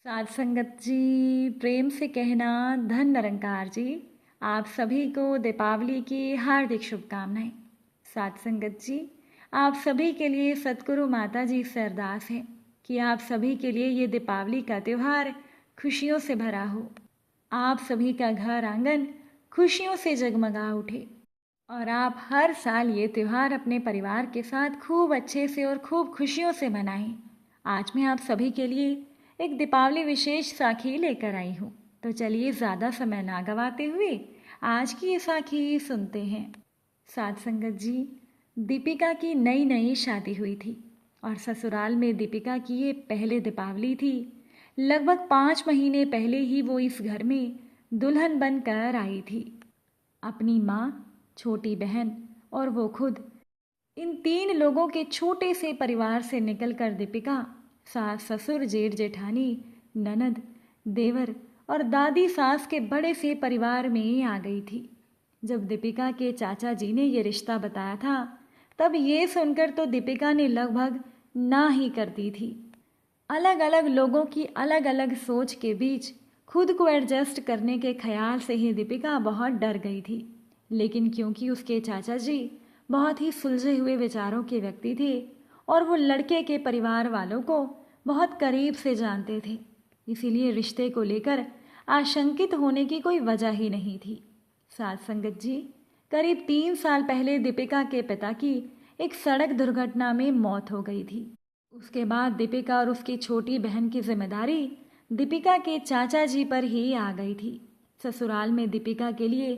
साध संगत जी, प्रेम से कहना धन निरंकार जी। आप सभी को दीपावली की हार्दिक शुभकामनाएं। साध संगत जी, आप सभी के लिए सतगुरु माता जी से अरदास है कि आप सभी के लिए ये दीपावली का त्यौहार खुशियों से भरा हो। आप सभी का घर आंगन खुशियों से जगमगा उठे और आप हर साल ये त्यौहार अपने परिवार के साथ खूब अच्छे से और खूब खुशियों से मनाएं। आज मैं आप सभी के लिए एक दीपावली विशेष साखी लेकर आई हूँ। तो चलिए ज़्यादा समय ना गवाते हुए आज की ये साखी सुनते हैं। साध संगत जी, दीपिका की नई नई शादी हुई थी और ससुराल में दीपिका की ये पहले दीपावली थी। लगभग 5 महीने पहले ही वो इस घर में दुल्हन बनकर आई थी। अपनी माँ, छोटी बहन और वो खुद, इन 3 लोगों के छोटे से परिवार से निकलकर दीपिका सास ससुर जेठ जेठानी ननद देवर और दादी सास के बड़े से परिवार में आ गई थी। जब दीपिका के चाचा जी ने ये रिश्ता बताया था तब ये सुनकर तो दीपिका ने लगभग ना ही कर दी थी। अलग अलग लोगों की अलग अलग सोच के बीच खुद को एडजस्ट करने के ख्याल से ही दीपिका बहुत डर गई थी। लेकिन क्योंकि उसके चाचा जी बहुत ही सुलझे हुए विचारों के व्यक्ति थे और वो लड़के के परिवार वालों को बहुत करीब से जानते थे, इसीलिए रिश्ते को लेकर आशंकित होने की कोई वजह ही नहीं थी। साध संगत जी, करीब 3 साल पहले दीपिका के पिता की एक सड़क दुर्घटना में मौत हो गई थी। उसके बाद दीपिका और उसकी छोटी बहन की जिम्मेदारी दीपिका के चाचा जी पर ही आ गई थी। ससुराल में दीपिका के लिए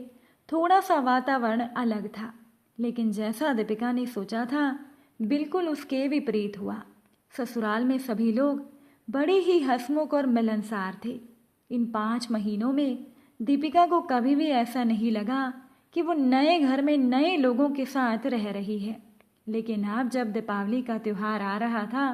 थोड़ा सा वातावरण अलग था, लेकिन जैसा दीपिका ने सोचा था बिल्कुल उसके विपरीत हुआ। ससुराल में सभी लोग बड़े ही हंसमुख और मिलनसार थे। इन 5 महीनों में दीपिका को कभी भी ऐसा नहीं लगा कि वो नए घर में नए लोगों के साथ रह रही है। लेकिन अब जब दीपावली का त्यौहार आ रहा था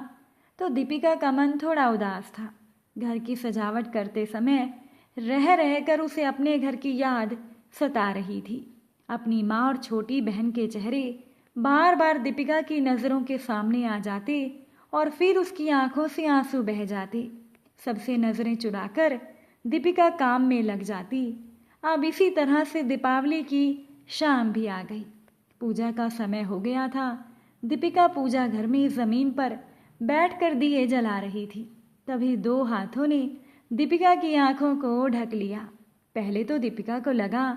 तो दीपिका का मन थोड़ा उदास था। घर की सजावट करते समय रह रहकर उसे अपने घर की याद सता रही थी। अपनी माँ और छोटी बहन के चेहरे बार बार दीपिका की नज़रों के सामने आ जाते और फिर उसकी आंखों से आंसू बह जाते। सबसे नज़रें चुराकर दीपिका काम में लग जाती। अब इसी तरह से दीपावली की शाम भी आ गई। पूजा का समय हो गया था। दीपिका पूजा घर में ज़मीन पर बैठकर दिए जला रही थी। तभी 2 हाथों ने दीपिका की आंखों को ढक लिया। पहले तो दीपिका को लगा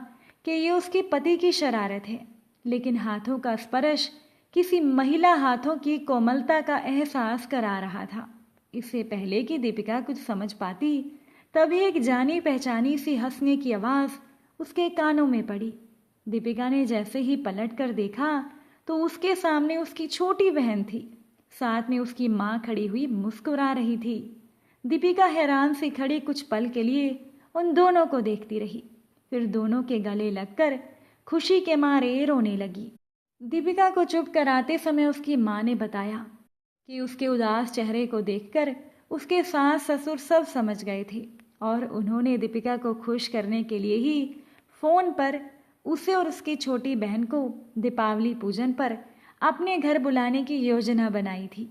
कि ये उसके पति की शरारत है, लेकिन हाथों का स्पर्श किसी महिला हाथों की कोमलता का एहसास करा रहा था। इससे पहले कि दीपिका कुछ समझ पाती तभी एक जानी पहचानी सी हंसने की आवाज़ उसके कानों में पड़ी। दीपिका ने जैसे ही पलट कर देखा तो उसके सामने उसकी छोटी बहन थी। साथ में उसकी माँ खड़ी हुई मुस्कुरा रही थी। दीपिका हैरान सी खड़ी कुछ पल के लिए उन दोनों को देखती रही, फिर दोनों के गले लगकर खुशी के मारे रोने लगी। दीपिका को चुप कराते समय उसकी माँ ने बताया कि उसके उदास चेहरे को देखकर उसके सास ससुर सब समझ गए थे और उन्होंने दीपिका को खुश करने के लिए ही फ़ोन पर उसे और उसकी छोटी बहन को दीपावली पूजन पर अपने घर बुलाने की योजना बनाई थी।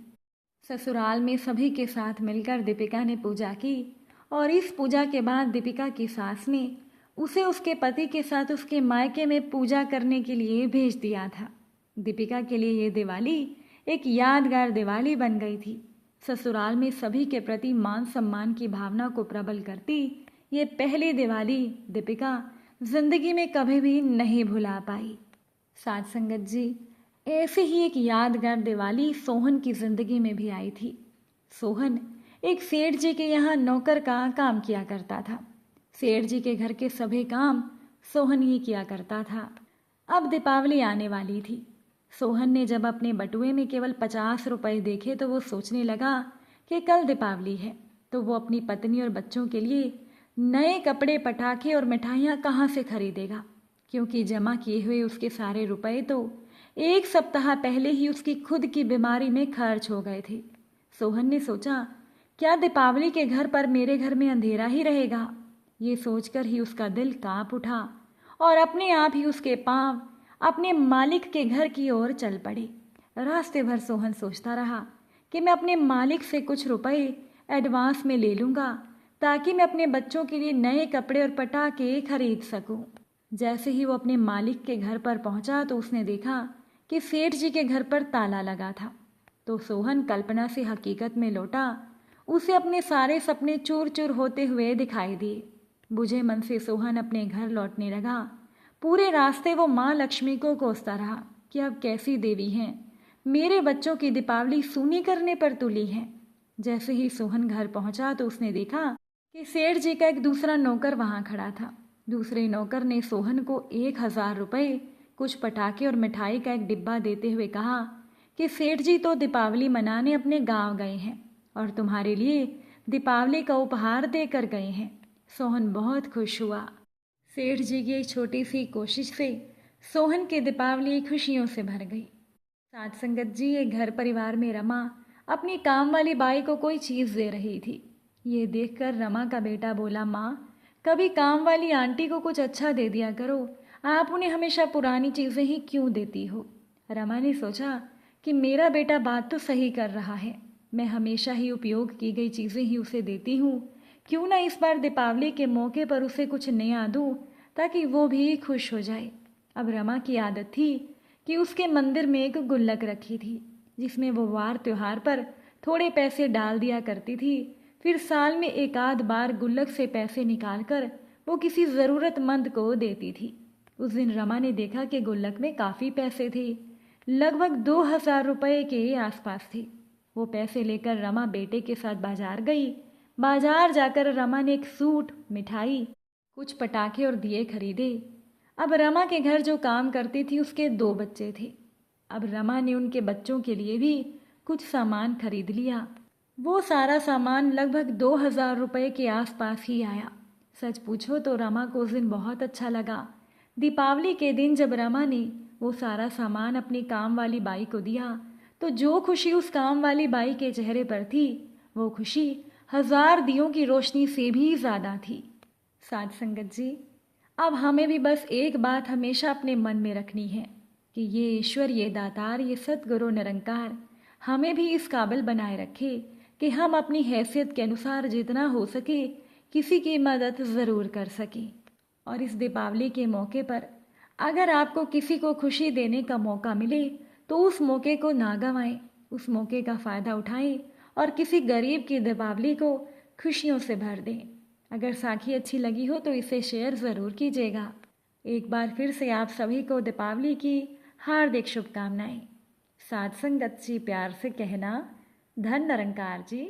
ससुराल में सभी के साथ मिलकर दीपिका ने पूजा की और इस पूजा के बाद दीपिका की सास ने उसे उसके पति के साथ उसके मायके में पूजा करने के लिए भेज दिया था। दीपिका के लिए ये दिवाली एक यादगार दिवाली बन गई थी। ससुराल में सभी के प्रति मान सम्मान की भावना को प्रबल करती ये पहली दिवाली दीपिका जिंदगी में कभी भी नहीं भुला पाई। साध संगत जी, ऐसे ही एक यादगार दिवाली सोहन की जिंदगी में भी आई थी। सोहन एक सेठ जी के यहाँ नौकर का काम किया करता था। सेठ जी के घर के सभी काम सोहन ही किया करता था। अब दीपावली आने वाली थी। सोहन ने जब अपने बटुए में केवल 50 रुपए देखे तो वो सोचने लगा कि कल दीपावली है तो वो अपनी पत्नी और बच्चों के लिए नए कपड़े, पटाखे और मिठाइयाँ कहाँ से खरीदेगा, क्योंकि जमा किए हुए उसके सारे रुपए तो 1 सप्ताह पहले ही उसकी खुद की बीमारी में खर्च हो गए थे। सोहन ने सोचा, क्या दीपावली के घर पर मेरे घर में अंधेरा ही रहेगा? ये सोचकर ही उसका दिल कांप उठा और अपने आप ही उसके पांव अपने मालिक के घर की ओर चल पड़े। रास्ते भर सोहन सोचता रहा कि मैं अपने मालिक से कुछ रुपए एडवांस में ले लूँगा ताकि मैं अपने बच्चों के लिए नए कपड़े और पटाखे खरीद सकूं। जैसे ही वो अपने मालिक के घर पर पहुंचा तो उसने देखा कि सेठ जी के घर पर ताला लगा था। तो सोहन कल्पना से हकीकत में लौटा। उसे अपने सारे सपने चूर चूर होते हुए दिखाई दिए। बुझे मन से सोहन अपने घर लौटने लगा। पूरे रास्ते वो माँ लक्ष्मी को कोसता रहा कि अब कैसी देवी हैं, मेरे बच्चों की दीपावली सूनी करने पर तुली है। जैसे ही सोहन घर पहुंचा तो उसने देखा कि सेठ जी का एक दूसरा नौकर वहां खड़ा था। दूसरे नौकर ने सोहन को 1,000 रुपये, कुछ पटाखे और मिठाई का एक डिब्बा देते हुए कहा कि सेठ जी तो दीपावली मनाने अपने गांव गए हैं और तुम्हारे लिए दीपावली का उपहार देकर गए हैं। सोहन बहुत खुश हुआ। सेठ जी की एक छोटी सी कोशिश से सोहन की दीपावली खुशियों से भर गई। साथ संगत जी, एक घर परिवार में रमा अपनी काम वाली बाई को कोई चीज़ दे रही थी। ये देखकर रमा का बेटा बोला, माँ, कभी काम वाली आंटी को कुछ अच्छा दे दिया करो, आप उन्हें हमेशा पुरानी चीज़ें ही क्यों देती हो। रमा ने सोचा कि मेरा बेटा बात तो सही कर रहा है, मैं हमेशा ही उपयोग की गई चीज़ें ही उसे देती हूँ, क्यों ना इस बार दीपावली के मौके पर उसे कुछ नया दूँ ताकि वो भी खुश हो जाए। अब रमा की आदत थी कि उसके मंदिर में एक गुल्लक रखी थी जिसमें वो वार त्योहार पर थोड़े पैसे डाल दिया करती थी। फिर साल में एक आध बार गुल्लक से पैसे निकालकर वो किसी ज़रूरतमंद को देती थी। उस दिन रमा ने देखा कि गुल्लक में काफ़ी पैसे थे, लगभग 2,000 रुपये के आसपास थे। वो पैसे लेकर रमा बेटे के साथ बाजार गई। बाजार जाकर रमा ने एक सूट, मिठाई, कुछ पटाखे और दिए खरीदे। अब रमा के घर जो काम करती थी उसके 2 बच्चे थे। अब रमा ने उनके बच्चों के लिए भी कुछ सामान खरीद लिया। वो सारा सामान लगभग 2,000 रुपये के आसपास ही आया। सच पूछो तो रमा को उस दिन बहुत अच्छा लगा। दीपावली के दिन जब रमा ने वो सारा सामान अपनी काम वाली बाई को दिया तो जो खुशी उस काम वाली बाई के चेहरे पर थी वो खुशी 1,000 दियों की रोशनी से भी ज़्यादा थी। साथ संगत जी, अब हमें भी बस एक बात हमेशा अपने मन में रखनी है कि ये ईश्वर, ये दातार, ये सतगुरु निरंकार हमें भी इस काबिल बनाए रखे कि हम अपनी हैसियत के अनुसार जितना हो सके किसी की मदद ज़रूर कर सकें। और इस दीपावली के मौके पर अगर आपको किसी को खुशी देने का मौका मिले तो उस मौके को ना गंवाएं, उस मौके का फ़ायदा उठाएं और किसी गरीब की दीपावली को खुशियों से भर दें। अगर साखी अच्छी लगी हो तो इसे शेयर ज़रूर कीजिएगा। एक बार फिर से आप सभी को दीपावली की हार्दिक शुभकामनाएं। साथ संगत जी प्यार से कहना, धन निरंकार जी।